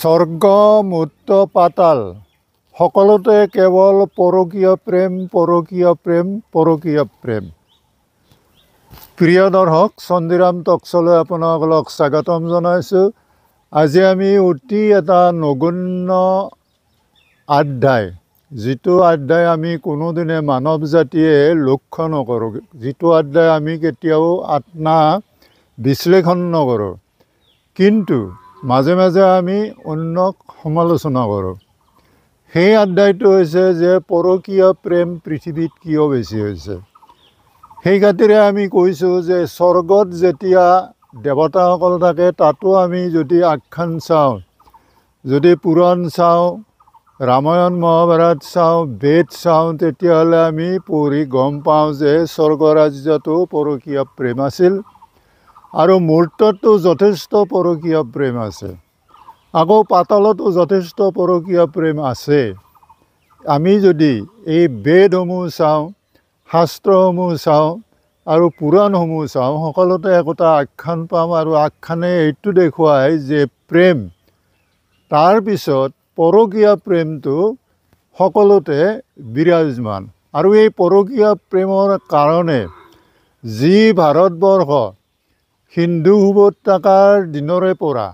স্বৰ্গ মুক্ত পাতাল সকলোতে কেৱল পৰকীয় প্ৰেম পৰকীয় প্ৰেম পৰকীয় প্ৰেম। প্ৰিয় দৰ্শক, চণ্ডীৰাম টকছলৈ আপোনালোকক স্বাগতম জনাইছোঁ। আজি আমি অতি এটা নগণ্য অধ্যায়, যিটো অধ্যায় আমি কোনোদিনে মানৱ জাতিয়ে লক্ষ্য নকৰোঁ, যিটো অধ্যায় আমি কেতিয়াও আত্মা বিশ্লেষণ নকৰোঁ, কিন্তু মাজে মাজে আমি অন্যক সমালোচনা কৰোঁ। সেই অধ্যায়টো হৈছে যে পৰকীয় প্ৰেম পৃথিৱীত কিয় বেছি হৈছে। সেই খাতিৰে আমি কৈছোঁ যে স্বৰ্গত যেতিয়া দেৱতাসকল থাকে, তাতো আমি যদি আখ্যান চাওঁ, যদি পুৰাণ চাওঁ, ৰামায়ণ মহাভাৰত চাওঁ, বেদ চাওঁ, তেতিয়াহ'লে আমি পঢ়ি গম পাওঁ যে স্বৰ্গ ৰাজ্যতো পৰকীয় প্ৰেম আছিল আৰু মূৰ্ততো যথেষ্ট পৰকীয় প্ৰেম আছে। আকৌ পাতালতো যথেষ্ট পৰকীয় প্ৰেম আছে। আমি যদি এই বেদসমূহ চাওঁ, শাস্ত্ৰসমূহ চাওঁ আৰু পুৰাণসমূহ চাওঁ, সকলোতে একোটা আখ্যান পাম আৰু আখ্যানে এইটো দেখুৱায় যে প্ৰেম, তাৰপিছত পৰকীয় প্ৰেমটো সকলোতে বিৰাজমান। আৰু এই পৰকীয় প্ৰেমৰ কাৰণে যি ভাৰতবৰ্ষ হিন্দু উপত্যকাৰ দিনৰে পৰা,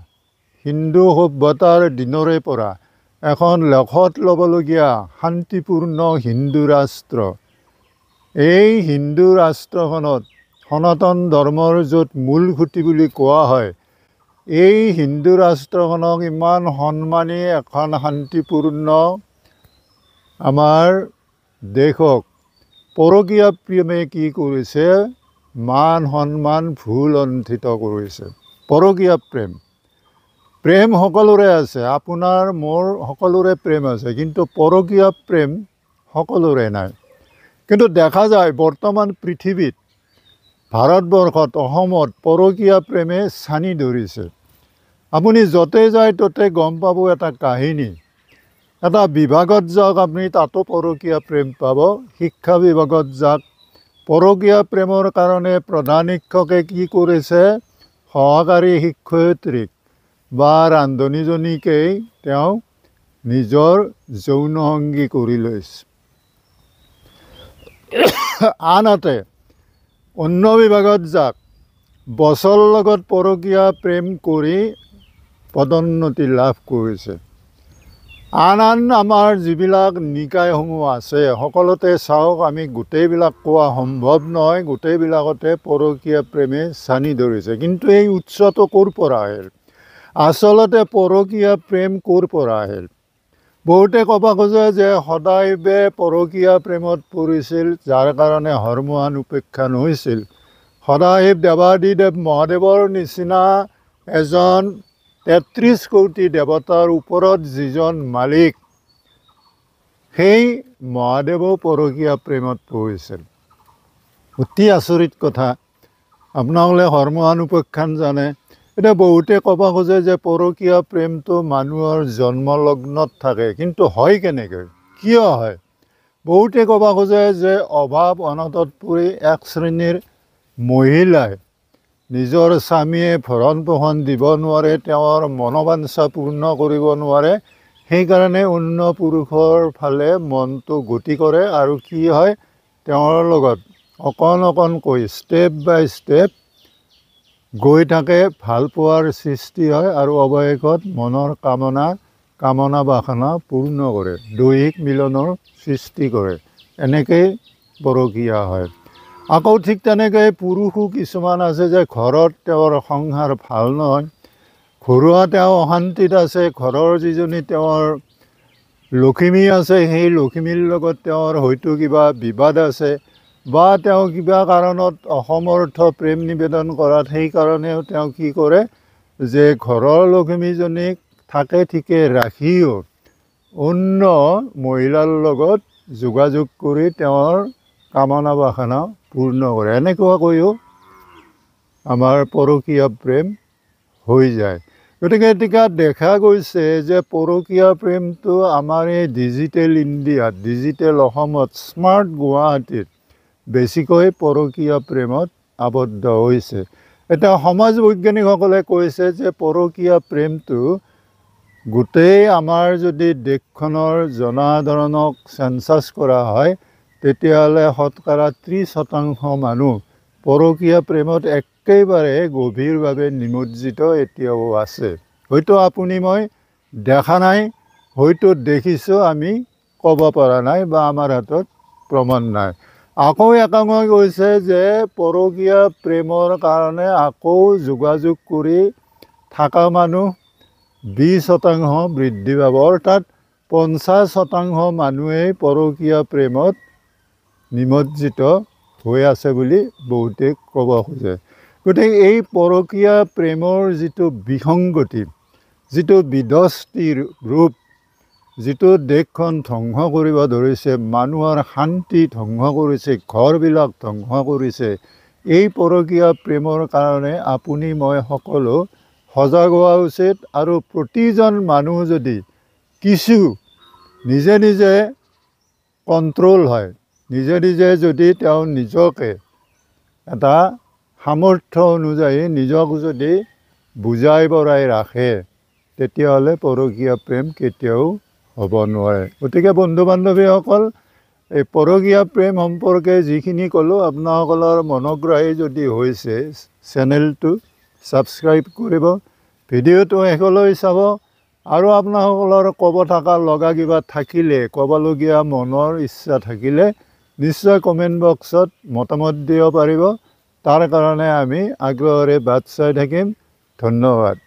হিন্দু সভ্যতাৰ দিনৰে পৰা এখন লেখত ল'বলগীয়া শান্তিপূৰ্ণ হিন্দু ৰাষ্ট্ৰ, এই হিন্দু ৰাষ্ট্ৰখনত সনাতন ধৰ্মৰ য'ত মূল খুঁটি বুলি কোৱা হয়, এই হিন্দু ৰাষ্ট্ৰখনক ইমান সন্মানী এখন শান্তিপূৰ্ণ আমাৰ দেশক পৰকীয় প্ৰেমে কি কৰিছে, মান সন্মান ভুলণ্ঠিত কৰিছে। পৰকীয় প্ৰেম, প্ৰেম সকলোৰে আছে, আপোনাৰ মোৰ সকলোৰে প্ৰেম আছে, কিন্তু পৰকীয় প্ৰেম সকলোৰে নাই। কিন্তু দেখা যায় বৰ্তমান পৃথিৱীত, ভাৰতবৰ্ষত, অসমত পৰকীয়া প্ৰেমে ছানি ধৰিছে। আপুনি য'তে যায় ত'তে গম পাব এটা কাহিনী। এটা বিভাগত যাওক আপুনি, তাতো পৰকীয়া প্ৰেম পাব। শিক্ষা বিভাগত যাওক, পৰকীয়া প্ৰেমৰ কাৰণে প্ৰধান শিক্ষকে কি কৰিছে, সহকাৰী শিক্ষয়িত্ৰীক বা ৰান্ধনীজনীকেই তেওঁ নিজৰ যৌনসংগী কৰি লৈছে। আনহাতে অন্য বিভাগত যাওক, বছৰ লগত পৰকীয়া প্ৰেম কৰি পদোন্নতি লাভ কৰিছে। আন আমাৰ যিবিলাক নিকায়সমূহ আছে, সকলোতে চাওক, আমি গোটেইবিলাক কোৱা সম্ভৱ নহয়, গোটেইবিলাকতে পৰকীয়া প্ৰেমে ছানি ধৰিছে। কিন্তু এই উৎসটো ক'ৰ পৰা আহিল, আচলতে পৰকীয়া প্ৰেম ক'ৰ পৰা আহিল? বহুতে ক'ব খোজে যে সদাশিৱে পৰকীয়া প্ৰেমত পৰিছিল, যাৰ কাৰণে হৰমোহন উপাখ্যান হৈছিল। সদাশিৱ দেৱাদিদেৱ মহাদেৱৰ নিচিনা এজন ৩৩ কোটি দেৱতাৰ ওপৰত যিজন মালিক, সেই মহাদেৱো পৰকীয়া প্ৰেমত পৰিছিল। অতি আচৰিত কথা। আপোনালোকে হৰমোহন উপাখ্যান জানে। এতিয়া বহুতে ক'ব খোজে যে পৰকীয়া প্ৰেমটো মানুহৰ জন্মলগ্নত থাকে, কিন্তু হয় কেনেকৈ, কিয় হয়? বহুতে ক'ব খোজে যে অভাৱ অনাটনত পৰি এক শ্ৰেণীৰ মহিলাই নিজৰ স্বামীয়ে ভৰণ পোষণ দিব নোৱাৰে, তেওঁৰ মনোবাঞ্ছা পূৰ্ণ কৰিব নোৱাৰে, সেইকাৰণে অন্য পুৰুষৰ ফালে মনটো গতি কৰে আৰু কি হয়, তেওঁৰ লগত অকণ অকণকৈ ষ্টেপ বাই ষ্টেপ গৈ থাকে, ভাল পোৱাৰ সৃষ্টি হয় আৰু অৱশেষত মনৰ কামনা বাসনা পূৰ্ণ কৰে, দৈহিক মিলনৰ সৃষ্টি কৰে। এনেকেই পৰকীয়া হয়। আকৌ ঠিক তেনেকৈ পুৰুষো কিছুমান আছে যে ঘৰত তেওঁৰ সংসাৰ ভাল নহয়, ঘৰুৱা তেওঁ অশান্তিত আছে, ঘৰৰ যিজনী তেওঁৰ লখিমী আছে, সেই লখিমীৰ লগত তেওঁৰ হয়তো কিবা বিবাদ আছে, বা তেওঁ কিবা কাৰণত অসমৰ্থ প্ৰেম নিবেদন কৰাত, সেইকাৰণেও তেওঁ কি কৰে যে ঘৰৰ লখিমীজনীক থাকে ঠিকে ৰাখিও অন্য মহিলাৰ লগত যোগাযোগ কৰি তেওঁৰ কামনা বাসনা পূৰ্ণ কৰে। এনেকুৱাকৈও আমাৰ পৰকীয়া প্ৰেম হৈ যায়। গতিকে এতিয়া দেখা গৈছে যে পৰকীয়া প্ৰেমটো আমাৰ এই ডিজিটেল ইণ্ডিয়াত, ডিজিটেল অসমত, স্মাৰ্ট গুৱাহাটীত বেছিকৈ পৰকীয়া প্ৰেমত আবদ্ধ হৈছে। এতিয়া সমাজ বৈজ্ঞানিকসকলে কৈছে যে পৰকীয়া প্ৰেমটো গোটেই আমাৰ যদি দেশখনৰ জনসাধাৰণক চেঞ্চাছ কৰা হয় তেতিয়াহ'লে শতকৰা 30% মানুহ পৰকীয়া প্ৰেমত একেবাৰে গভীৰভাৱে নিমজ্জিত এতিয়াও আছে। হয়তো আপুনি মই দেখা নাই, হয়তো দেখিছোঁ, আমি ক'ব পৰা নাই বা আমাৰ হাতত প্ৰমাণ নাই। আকৌ একাংশই কৈছে যে পৰকীয়া প্ৰেমৰ কাৰণে আকৌ যোগাযোগ কৰি থকা মানুহ 20% বৃদ্ধি পাব, অৰ্থাৎ 50% মানুহেই পৰকীয়া প্ৰেমত নিমজ্জিত হৈ আছে বুলি বহুতে ক'ব খোজে। গতিকে এই পৰকীয়া প্ৰেমৰ যিটো বিসংগতি, যিটো বিধ্বস্তিৰ ৰূপ, যিটো দেশখন ধ্বংস কৰিব ধৰিছে, মানুহৰ শান্তি ধ্বংস কৰিছে, ঘৰবিলাক ধ্বংস কৰিছে, এই পৰকীয়া প্ৰেমৰ কাৰণে আপুনি মই সকলো সজাগ হোৱা উচিত। আৰু প্ৰতিজন মানুহ যদি কিছু নিজে নিজে কণ্ট্ৰল হয়, নিজে নিজে যদি তেওঁ নিজকে এটা সামৰ্থ্য অনুযায়ী নিজক যদি বুজাই বঢ়াই ৰাখে তেতিয়াহ'লে পৰকীয়া প্ৰেম কেতিয়াও হ'ব নোৱাৰে। গতিকে বন্ধু বান্ধৱীসকল, এই পৰকীয়া প্ৰেম সম্পৰ্কে যিখিনি ক'লোঁ আপোনাসকলৰ মনোগ্ৰাহী যদি হৈছে চেনেলটো ছাবস্ক্ৰাইব কৰিব, ভিডিঅ'টো শেষলৈ চাব, আৰু আপোনাসকলৰ ক'ব থকা লগা কিবা থাকিলে, ক'বলগীয়া মনৰ ইচ্ছা থাকিলে নিশ্চয় কমেণ্ট বক্সত মতামত দিব পাৰিব। তাৰ কাৰণে আমি আগ্ৰহেৰে বাট চাই থাকিম। ধন্যবাদ।